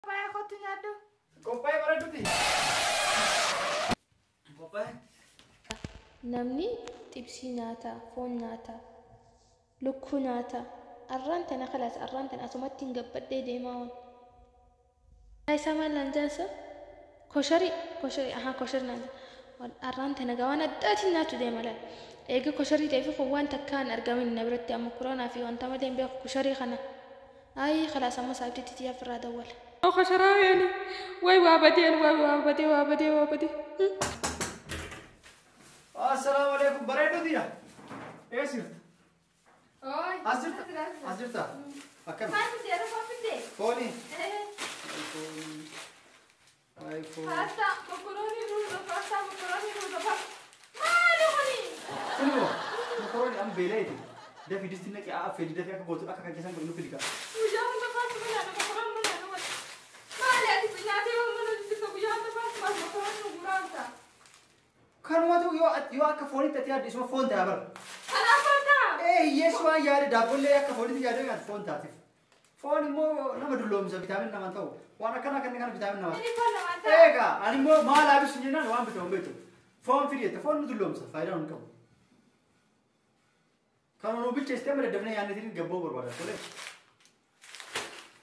Papaya kottu nyaaddu. Qophee bareeduuti. Qophee. Namni xibsii nyaata, foon nyaata, lukkuu nyaata. Arraan tana kalaas arraan tana asumatti hin gabbadhee deemaa oon. Isa maal jaansa? Koshari aha koshari naan. Arraan tana gawaan addaatiin nyaatu deema laal. Eega kosharii ta'eef waan takkaan argamin na biratti amma kuraanaa fi wanta malee hin beeku kosharii kana. Ay خلاص amma saabtitti tiyaaf irraa dawwala. Kosharaa yaani way waa badee. Assalaamu alaykum bareeduuti yaa. Eessirta? Oy. Asirta. Akkam? Maal fidee rafaa fidee? Fooni. Pasta makarooni ruuza maali kuni? Kunoo makarooni am beeleeti. Dafi distinna qe'aa affeeli dafi akka gootu akka kan keessan godhu nutti dhiqaa. Guyyaa hunda pasta mana makarooni mana wal. Maali ati nyaatee waan mana distinna guyyaa hunda pasta makarooni guraanta. Kanumatu yoo akka foonitti ati yaadde isuma foon ta'a bara. Kanaaf fanta? Yees waan yaade daabbollee akka foonitti yaade yaade foon taatiif. Foon immoo nama dulloomsa vitaamin namaan ta'u. Waan akkana kanneen vitaamin namaa. Inni foon namaan ta'a. Egaa ani immoo maal haabisu jennaan waan bitamu beektu. Foon fidiyete foon nu dulloomsa faayidaa hin qabu. Kan nu bilcheessitee amma daddafnee yaadnetiin gabboo barbaada tolee.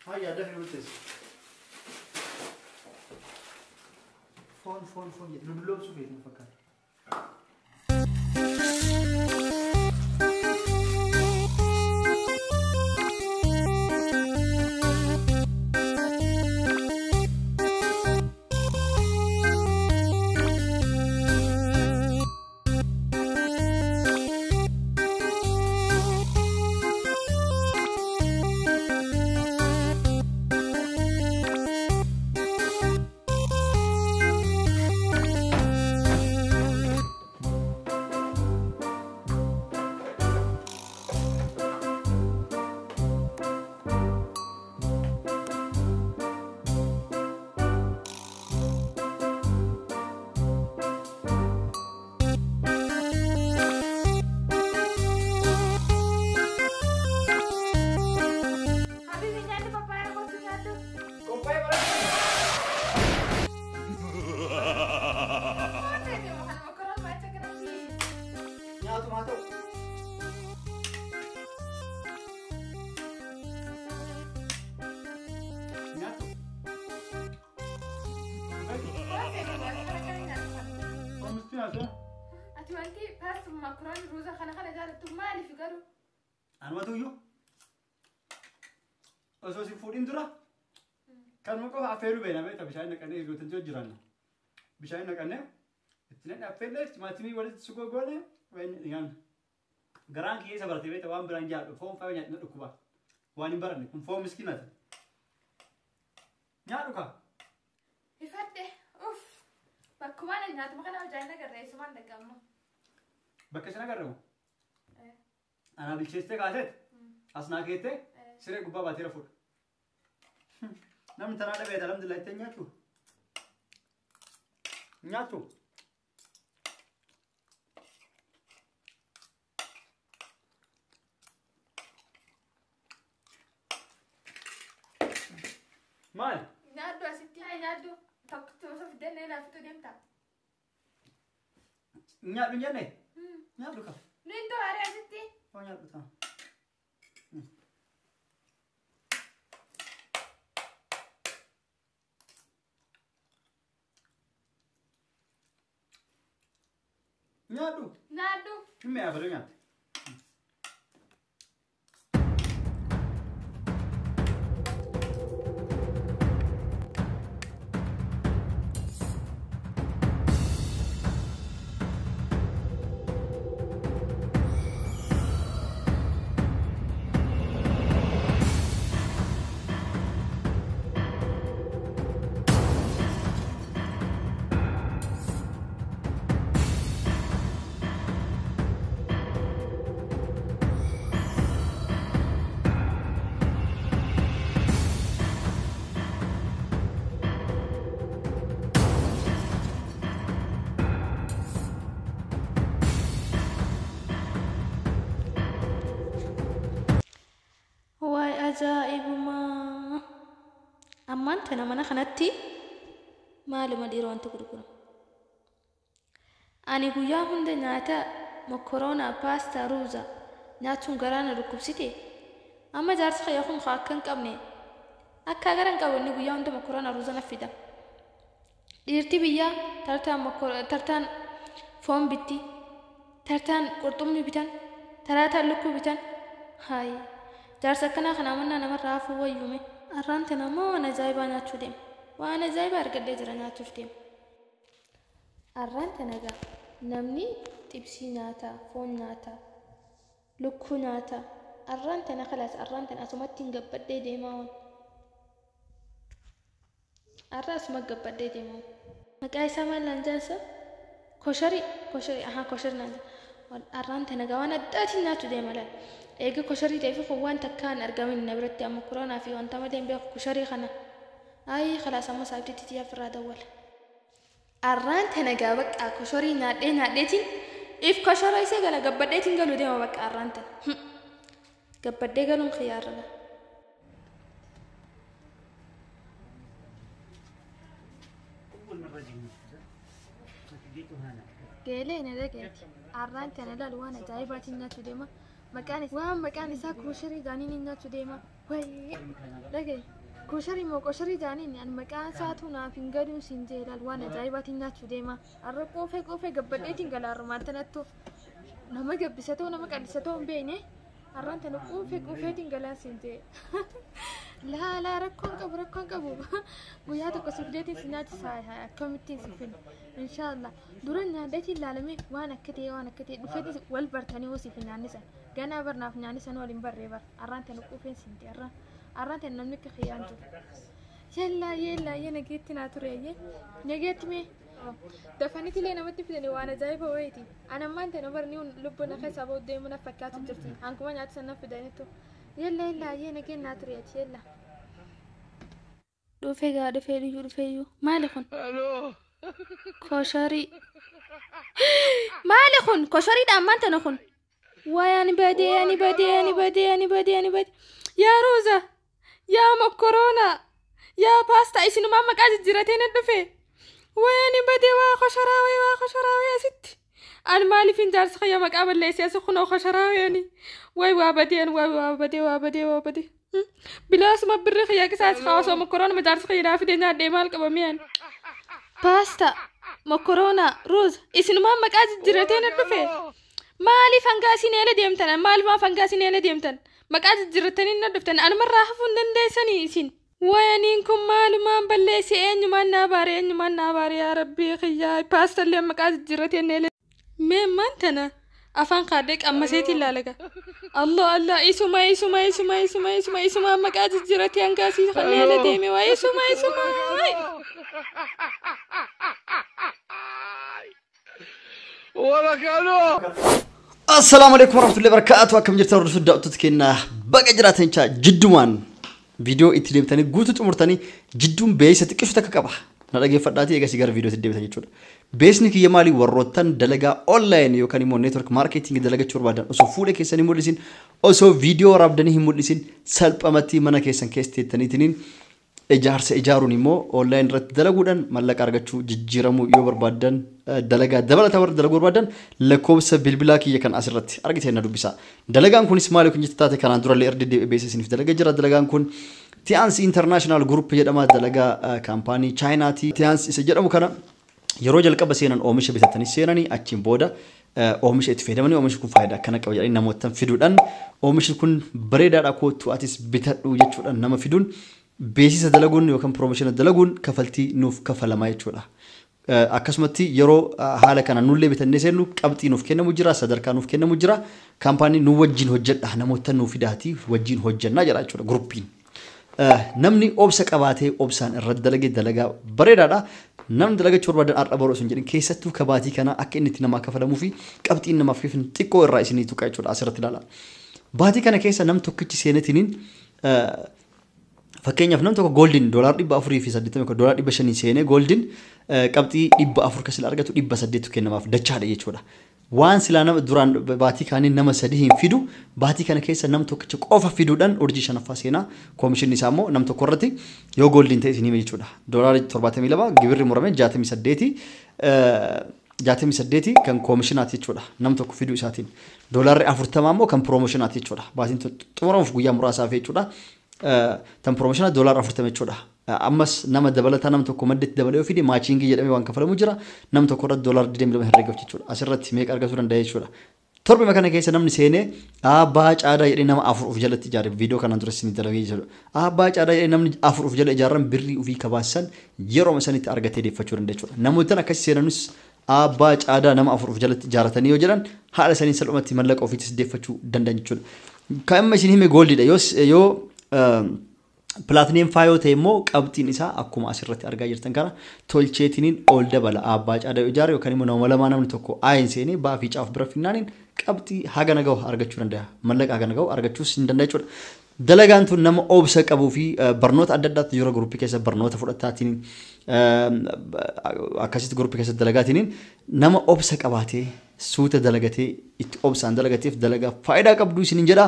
Haa yaadda fi bilcheessi. Foon jedhu nu dulloomsuu feetu fakkaata. Ati wanti pasta makarooni ruuza kana jaalattu maali fi garuu? Anumatu iyyuu osoo si fuudhin dura kanuma qofa affeeruu beena beekta bishaan naqannee hiriyoota jiru jiran bishaan naqannee itti naqne affeellee timaatimii walitti sugoo goone waan garaan kiyya isa baratee beekta waan biraan jaadhu foon fa'aa nyaadhu na dhukkuba waan hin baranne kun foon miskiinati nyaadhu kaa. Ifadde uff bakkumaan nyaatuma kana hojjaan agarree isumaan dhaqamma. Bakka isin agarreewu anaa bilcheessitee kaaseet as naa keettee siree gubbaa baatee rafuudha. Namni tanaa dhabeeta alhamdulillah itti nyaattu. Maal? Nyaaddu asitti nyaaddu tokko tokko fidannee laafitu deemta. Nyaadhu hin jenne? Nyaadhu qaba. Nuyi to'aare asitti. Oh nyaadhu ta'a. Nyaadhu. Nyaadhu. Himme yaafadhu nyaadhu. ammaan tana mana kanatti maaluma dhiiroo wanti gurguramu. Ani guyyaa hunda nyaata mokoroonaa, paastaa, ruuza nyaachuun garaana dhukkubsite. Amma jaarsi kiyya kun akka hin qabne akka garan qabanni guyyaa hunda mokoroonaa, ruuza na fida. Dhiirti biyyaa tartaan foon bitti, tartaan qurxummii bitan, taraataan lukkuu bitan. Hayi jaarsa akkanaa kana amannaa namarraa hafuu wayyume. Arraan tana immoo waan ajaa'ibaa nyaachuu deema. Waan ajaa'ibaa argadhee jira nyaachuuf deema. Arraan tana gaa namni xibsii nyaata, foon nyaata, lukkuu nyaata. Arraan tana kalaas arraan tana asumatti hin gabbadhee deemaa waan. Arra asuma gabbadhee deemaa. Maqaa isaa maal naan jaansa? Kosharii kosharii naan jaansa. Arraan tana gaa waan addaatiin nyaachuu deema laal. Eega kosharii ta'eef kun waan takkaan argamin na biratti amma koronaa fi wanta malee hin beeku kosharii kana. Ayi kalaas amma saabdiitti xiyyaaf irraa dawwala. Arraan tana gaa bakka kosharii nyaadheetiin if kosharaa isee gala gabbadheetiin galuu deema bakka arraan tana. Gabbadhee galuun xiyyaarra. Geelee na dhageeti. Arraan tana laal waan ajaa'ibaatiin nyaachuu deema. Maqaan isaa kosharii jaaniin nyaachuu deema. Wayii dhagee kosharii jaaniin an maqaan isaatu naaf hin galuun siin jee laal waan ajaa'ibaatiin nyaachuu deema. Arra qoofee gabbadheetiin gala armaan tanattu nama gabbisatoo nama qallisatoo hin beekne arraan tana qoofeetiin galaa siin jee. Laa rakkoon qabu guyyaa tokko sifdeetiin si nyaachisaa akkamittiin si finna inshaallah dura nyaadheetiin laalamee waan akka ta'e dhufeetti wal bartanii hoo si fi nyaannisan ganaa barnaaf nyaannisan waliin barree bar arraan tana qoofeen siin jee arraan tana namni akka xiyyaan jiru yellaa nageetti naa tureeyye nageetti mee dafaniitilee namatti fidanii waan ajaa'iba wayiiti anammaan tana barni lubbuun akka isaa booddee muna fakkaatu jirti hankuma nyaatisan na fidaniitu yellaa nageen naa tureeti yellaa. Dhufeeyyuu maali kun? Kosharii maali kun? Koshariidha ammaan tana kun. Waay ani badee yaa ruuza yaa mokoroonaa yaa paastaa isinumaan maqaa jijjiiratee na dhufe. Waay ani badee waa kosharaa asitti. An maaliif hin jaarsa kiyya maqaa balleessee asi kunoo kosharaa ani. Waay waa badee. Bilaasuma birri kiyya qisaas hawaasoo mokoroona majaarsa kiyya naa fidee nyaadhee maal qabameen. Paastaa, mokoroonaa, ruuza isinumaan maqaa jijjiiratee na dhufe. Maaliif hangaasiin eela deemtan? Maaliif hangaasiin eela deemtan? Maqaa jijjiiratanii na dhuftan anumarraa hafuu hin dandeessanii isin. Wayaniin kun maalumaan balleessee eenyumaan naa baare yaa rabbii kiyyaa paastaallee maqaa jijjiiratee na eela. Mee maan tana afaan kaadhee qammaseetiin laalaga. Allah isuma maqaa jijjiiratee hangaasii kan eela deeme waa isuma. Assalamu alaikum warahmatullahi wabarakatuh. Akkam jirtan hordoftoota daawwattoota keenya baga jiraatanii jiddumaan viidiyoo itti deemtanii guutuu xumurtanii jidduun beeysa xiqqishu takka qaba. Na dhageeffadhaatii eegas gara viidiyoo itti deemtan jechuudha. Beesni kiyya maalii warroottan dalagaa online yookaan immoo network marketing dalagachuu barbaadan osoo fuula keessanii mul'isin osoo viidiyoo waraabdanii hin mul'isin salphamatti mana keessan keessa teettaniitiin ijaarsa ijaaruun immoo online irratti dalaguudhaan mallaqa argachuu jijjiiramuu yoo barbaadan dalagaa dabalataa warra dalaguu barbaadan lakkoofsa bilbilaa kiyya kan asirratti argitee na dubbisa. Dalagaan kunis maali kun jettee taate kanaan dura illee erga beeksisaniif dalagaa jira. Dalagaan kun Tians International Group jedhama. Dalagaa kaampaanii Chaayinaati. Tians isa jedhamu kana yeroo jalqaba seenan oomisha bitatanii seenanii achiin booda oomisha itti fayyadamanii oomishi kun faayidaa akkana qaba jedhanii namoota fiduudhaan oomishi kun bareedaadha kootu atis bitadhu jechuudhaan nama fiduun beeksisa dalaguun yookaan promoshina dalaguun kafaltii nuuf kafalamaa jechuudha. Akkasumatti yeroo haala kana nullee bitannee seennu qabxii nuuf kennamu jira, sadarkaa nuuf kennamu jira. Kaampaanii nu wajjin hojjedha namoota nuuf fidaati wajjin hojjennaa jedha jechuudha guruppiin. Namni obsa qabaatee obsaan irratti dalagee dalagaa bareedaadha. Namni dalagachuu barbaadan har'a baroo sun jedhin keessattuu kabaatii kana akka inni itti namaa kafalamuu fi qabxiin namaaf kennu xiqqoo irraa isinii tuqa jechuudha asirratti ilaala. Baatii kana keessa nam tokkichi seenetiniin fakkeenyaaf nam tokko gooldiin $480 $500 seenee gooldiin qabxii 400 kasila argatu 800 kennamaaf dachaadha jechuudha. waan silaa nama duraan baatii kaanii nama sadii hin fidu baatii kana keessa nam tokkicha qofa fiduudhaan urjii shanaffaa seenaa koomishinni isaa immoo nam tokko irratti yoo gooldiin ta'e isinii jechuudha. Doolaarri 72 gibirri murame 68 kan koomishinaati jechuudha. Nam tokko fiduu isaatiin. Doolaarri 40 immoo kan piroomoshinaati jechuudha. Baatiin xumuramuuf guyyaa muraasaaf jechuudha. Tan piroomoshina doolaarri 40 jechuudha. Ammas nama dabalataa nam tokko maddetti dabalee ofii maachingii jedhamee waan kafalamu jira. Nam tokko irratti doolaarri 22 herreegaaf jechuudha. Asirratti meeqa argatuu danda'a jechuudha. Torba kana keessa namni seenee abbaa caadaa jedhee nama 4 of jalatti ijaare viidiyoo kanaan dura isin dalagee jechuudha. Abbaa caadaa jedhee namni 4 of jala ijaaran birrii ofii kabaasan yeroo sanitti argatee deeffachuu danda'a jechuudha. Namoota akkasii seenanis abbaa caadaa nama 4 of jalatti ijaaratanii yoo jiran haala saniin salphumatti mallaqa ofiitis deeffachuu danda'an jechuudha. Kan amma isin hime gooldiidha. Yoo Platinum fayoo ta'e immoo qabxiin isaa akkuma asirratti argaa jirtan kana tolcheetiniin ol dabala abbaa caadaa ijaare yookaan immoo nama lamaa namni tokko aayin seenee baafii caaf bira finnaaniin qabxii haga nagahu argachuu danda'a. Mallaqa haga nagahu argachuus hin danda'a jechuudha. Dalagaan tun nama obsa qabuu fi barnoota adda addaatti yeroo guruppii keessa barnoota fudhataatiin akkasitti guruppii keessa dalagaatiin nama obsa qabaatee suuta dalagatee itti obsaan dalagateef dalagaa faayidaa qabdu isin jedha.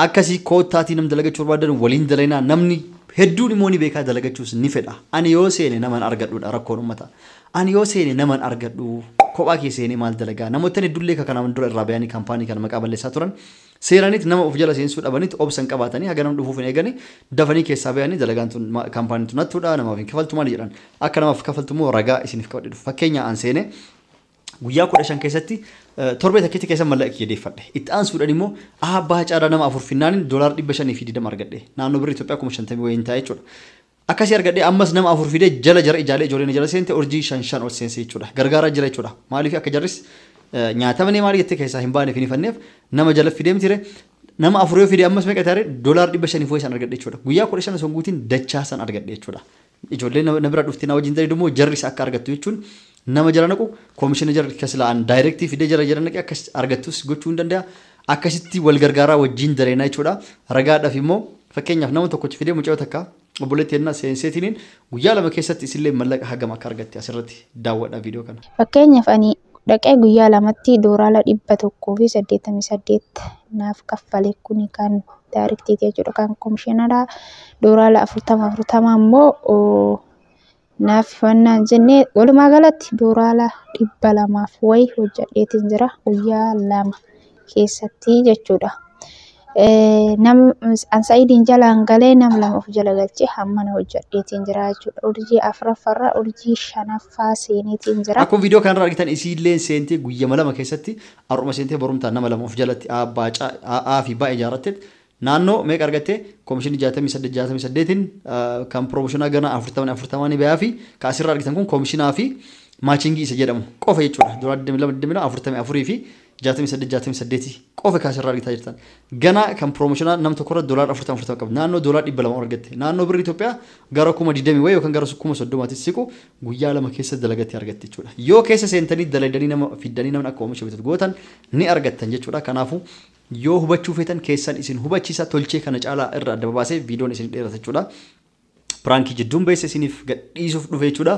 Akkasii koottaatii nam dalagachuu barbaadan waliin dalaynaa namni hedduun immoo ni beekaa dalagachuus ni fedha. Ani yoo seene naman argadhuudha rakkoon uummata. Ani yoo seene naman argadhu kophaa kee seenee maal dalagaa namoota hedduullee kanaan dura irraa bayanii kaampaanii kana maqaa balleessaa turan seeranitti nama of jala seensuu dhabanitti obsan qabaatanii haga nam dhufuuf hin eegani dafanii keessaa bayanii dalagaan tun kaampaanii tun hattuudha namaaf hin kafaltu maal jedhan akka namaaf kafaltu immoo ragaa isiniif qabadhu fakkeenya aan seene guyyaa 15 keessatti torbee takkiitti keessa mallaqa kiyedeeffadhe itti aansuudhaan immoo abbaa caadaa nama 4 finnaaniin doolaara 520 argadhe naannoo birrii Itoophiyaa 50 wayiin ta'a jechuudha. Akkasii argadhe ammas nama 4 fidee jala jara ijaalee ijoolleen jala seente urjii 5 ol seense jechuudha. Gargaaraa jira jechuudha. Maaliif akka jarris nyaatamanii maal jettee keessaa hin baane finifanneef nama jala fidee mitire nama 4 yoo fidee ammas meeqa taare doolaara 500 fo'ee san argadhe jechuudha. Guyyaa 15 son guutiin dachaa san argadhe jechuudha. Ijoolleen na bira dhufti na wajjin ta'e immoo jarris akka argattu jechuun nama jala naqu koomishina jara kasilaan daayirektii fidee jara naqe akkas argattus gochuu hin danda'a. Akkasitti wal gargaaraa wajjin dareenaa jechuudha. Ragaadhaaf immoo fakkeenyaaf nama tokkochi fidee mucaa takka obboleetti ennaa seenseetiniin guyyaa 2 keessatti isillee mallaqa hagam akka argatte asirratti daawwadha viidiyoo kana. Fakkeenyaaf ani dhaqee guyyaa 2tti doolaara 188 naaf kaffale kuni kan daayirektii jechuudha kan koomishinara doolaara 40 immoo naaf fannaan jennee walumaa galatti doolaara 200 wayi hojjedheetiin jira guyyaa 2 keessatti jechuudha. Nam ansaidiin jalaan galee nam 2 of jala galchee hammana hojjedheetiin jira jechuudha. Urjii 4ffarra urjii 5ffaa seeneetiin jira. Akkuma viidiyoo kanarraa argitan isiillee seentee guyyaa 2 keessatti har'uma seentee borumtaan nama 2 of jalatti aa fi baay'ee ijaarratte naannoo meeqa argatte koomishinii 68 kan piroomooshinaa gana 40 ni bayaa fi kaasirraa argitan kun koomishinaa fi maachingii isa jedhamu qofa jechuudha. Doolaara 22 fi 68 qofa kaasirraa argitaa jirtan. Gana kan piroomooshinaa nam tokko irratti doolaara 40 qabu. Naannoo doolaara 200 argatte. Naannoo birrii Itoophiyaa gara 20 wayi yookaan gara 30 siqu guyyaa 2 keessa dalagattee argatte jechuudha. Yoo keessa seentanii daladanii nama fiddanii namni akka oomisha bitatu gootan ni argattan jechuudha. Kanaafuu yoo hubachuu feetan keessan isin hubachiisa tolchee kana caalaa irra adda baasee viidiyoon isin dheerata jechuudha. Pirankii jidduun beessa isiniif gadhiisuuf dhufe jechuudha.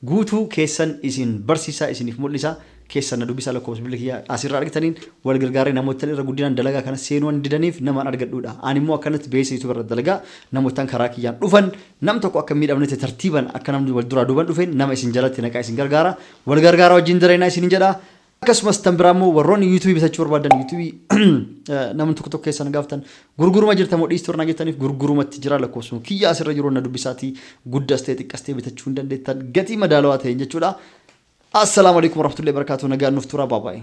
Guutuu keessan isin barsiisaa isiniif mul'isa. Keessan dubbisaa lakkoofsa bilbilia asirraa argitaniin wal gargaaree namoota irra guddinaan dalagaa kana seenuu didaniif nama argadhuudha. Ani immoo akkanatti beeksisu irra dalagaa namoota karaa kiyyaan dhufan nam tokko akka miidhamnetti tartiiban akka namni wal duraa duuban dhufeen nama isin jalatti naqaa isin gargaara. Wal gargaaraa wajjin dareenaa isin jedha. Akkasumas tan biraa immoo warroonni yuutuubii bitachuu barbaadan yuutuubii namni tokko keessan gaafatan gurguruma jirta moo dhiistornaa jettaniif gurgurumatti jira lakkoofsuma kiyya asirra jiru na dubbisaatii guddas ta'e xiqqas ta'e bitachuu hin dandeettan gatii madaalawaa ta'een jechuudha. Assalamu alaikum warahmatullahi wabarakatuh. Nagaan nuuf tura. Bye bye.